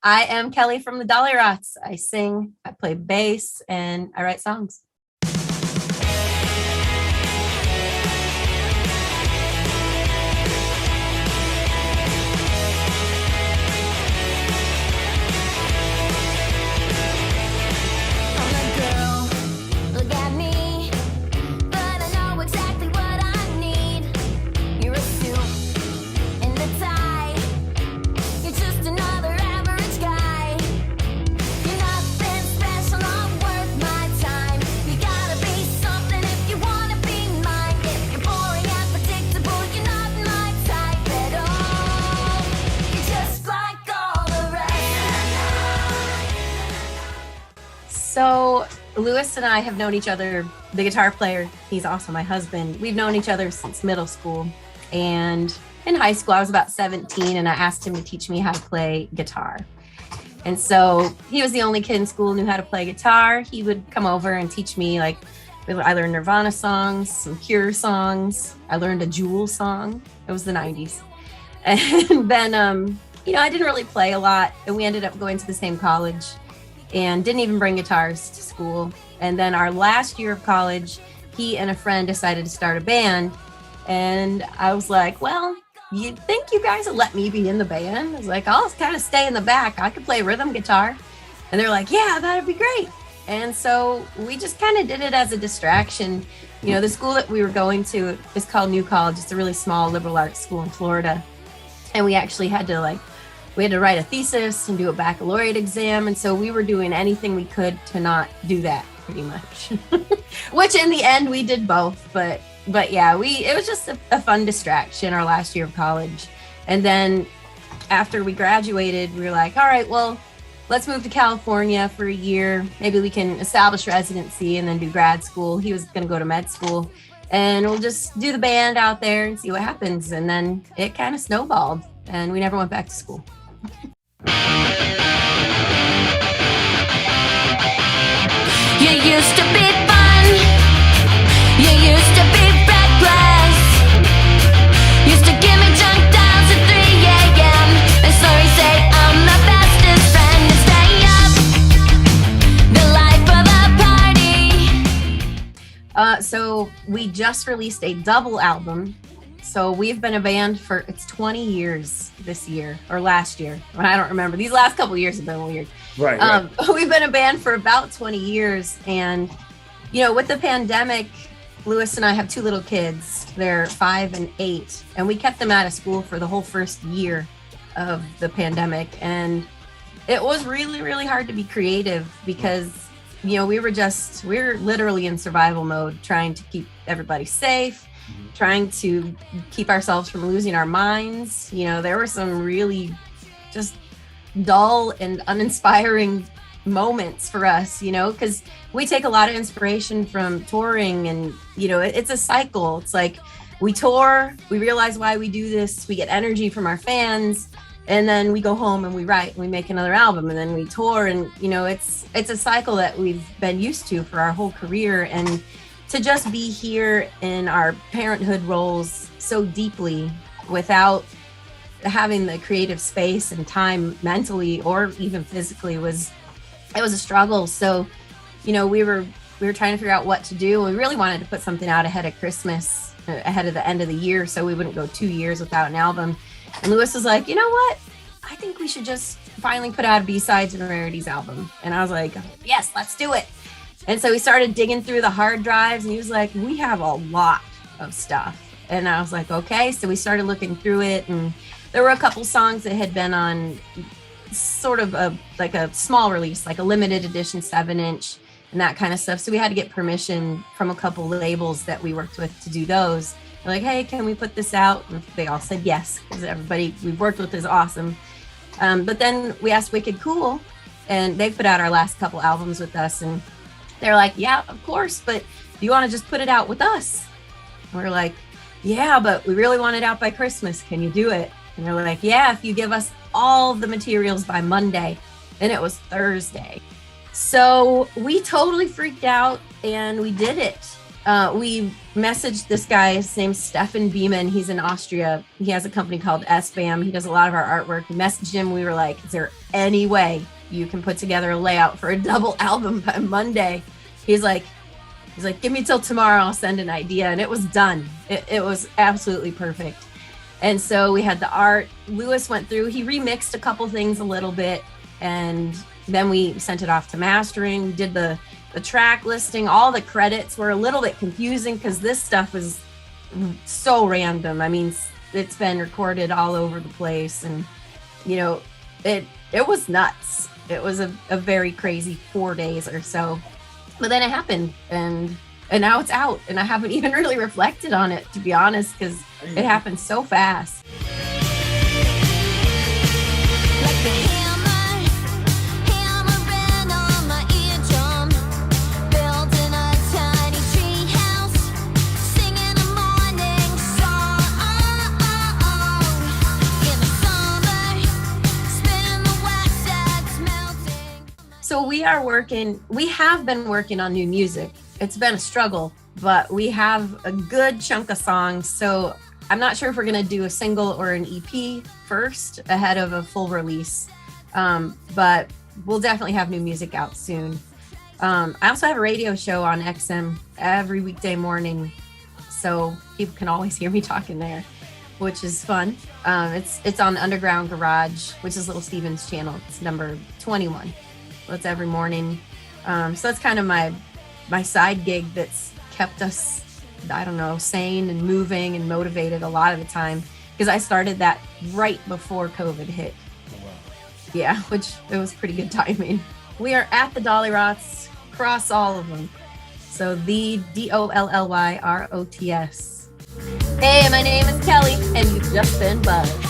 I am Kelly from the Dollyrots. I sing, I play bass, and I write songs. So Lewis and I have known each other, the guitar player, he's also my husband. We've known each other since middle school. And in high school, I was about 17 and I asked him to teach me how to play guitar. And so he was the only kid in school who knew how to play guitar. He would come over and teach me, like, I learned Nirvana songs, some Cure songs. I learned a Jewel song. It was the 90s. And then, I didn't really play a lot. And we ended up going to the same college and didn't even bring guitars to school. And then our last year of college, he and a friend decided to start a band. And I was like, well, you think you guys will let me be in the band? I was like, I'll kind of stay in the back. I could play rhythm guitar. And they're like, yeah, that'd be great. And so we just kind of did it as a distraction. You know, the school that we were going to is called New College. It's a really small liberal arts school in Florida. And we actually had to write a thesis and do a baccalaureate exam. And so we were doing anything we could to not do that, pretty much. Which in the end, we did both. But yeah, it was just a fun distraction our last year of college. And then after we graduated, we were like, all right, well, let's move to California for a year. Maybe we can establish residency and then do grad school. He was going to go to med school. And we'll just do the band out there and see what happens. And then it kind of snowballed and we never went back to school. You used to be fun. You used to be reckless. Used to give me junk dials at 3 a.m. And sorry, say I'm the bestest friend and stay up. The life of a party. So we just released a double album. So we've been a band for, it's 20 years this year or last year. I don't remember. These last couple of years have been weird. Right. We've been a band for about 20 years. And, with the pandemic, Lewis and I have two little kids. They're 5 and 8. And we kept them out of school for the whole first year of the pandemic. And it was really, really hard to be creative because, we're literally in survival mode, trying to keep everybody safe, trying to keep ourselves from losing our minds. There were some really just dull and uninspiring moments for us, because we take a lot of inspiration from touring and, it's a cycle. It's like we tour, we realize why we do this, we get energy from our fans, and then we go home and we write and we make another album and then we tour. And, it's a cycle that we've been used to for our whole career. And to just be here in our parenthood roles so deeply without having the creative space and time mentally or even physically it was a struggle. So, we were trying to figure out what to do. We really wanted to put something out ahead of Christmas, ahead of the end of the year, so we wouldn't go 2 years without an album. And Lewis was like, you know what? I think we should just finally put out a B-Sides and Rarities album. And I was like, yes, let's do it. And so we started digging through the hard drives and he was like, we have a lot of stuff. And I was like, okay. So we started looking through it and there were a couple songs that had been on sort of a small release, like a limited edition 7-inch and that kind of stuff. So we had to get permission from a couple labels that we worked with to do those. They're like, hey, can we put this out? And they all said yes, because everybody we've worked with is awesome. But then we asked Wicked Cool and they put out our last couple albums with us and they're like, yeah, of course, but do you want to just put it out with us? And we're like, yeah, but we really want it out by Christmas. Can you do it? And they're like, yeah, if you give us all the materials by Monday. And it was Thursday. So we totally freaked out and we did it. We messaged this guy. His name's Stefan Beeman. He's in Austria. He has a company called SBAM. He does a lot of our artwork. We messaged him. We were like, is there any way you can put together a layout for a double album by Monday? He's like, give me till tomorrow. I'll send an idea. And it was done. It was absolutely perfect. And so we had the art. Lewis went through. He remixed a couple things a little bit. And then we sent it off to mastering, did the track listing. All the credits were a little bit confusing because this stuff was so random. I mean, it's been recorded all over the place, and you know, it was nuts. It was a very crazy 4 days or so, but then it happened, and now it's out, and I haven't even really reflected on it, to be honest, because it happened so fast. So we have been working on new music. It's been a struggle, but we have a good chunk of songs. So I'm not sure if we're going to do a single or an EP first ahead of a full release. But we'll definitely have new music out soon. I also have a radio show on XM every weekday morning, so people can always hear me talking there, which is fun. It's on Underground Garage, which is Little Steven's channel. It's number 21. So it's every morning. So that's kind of my side gig that's kept us, I don't know, sane and moving and motivated a lot of the time, because I started that right before COVID hit. Oh, wow. Yeah, which it was pretty good timing. We are at the Dollyrots, across all of them. So the DOLLYROTS. Hey, my name is Kelly, and you've just been buzzed.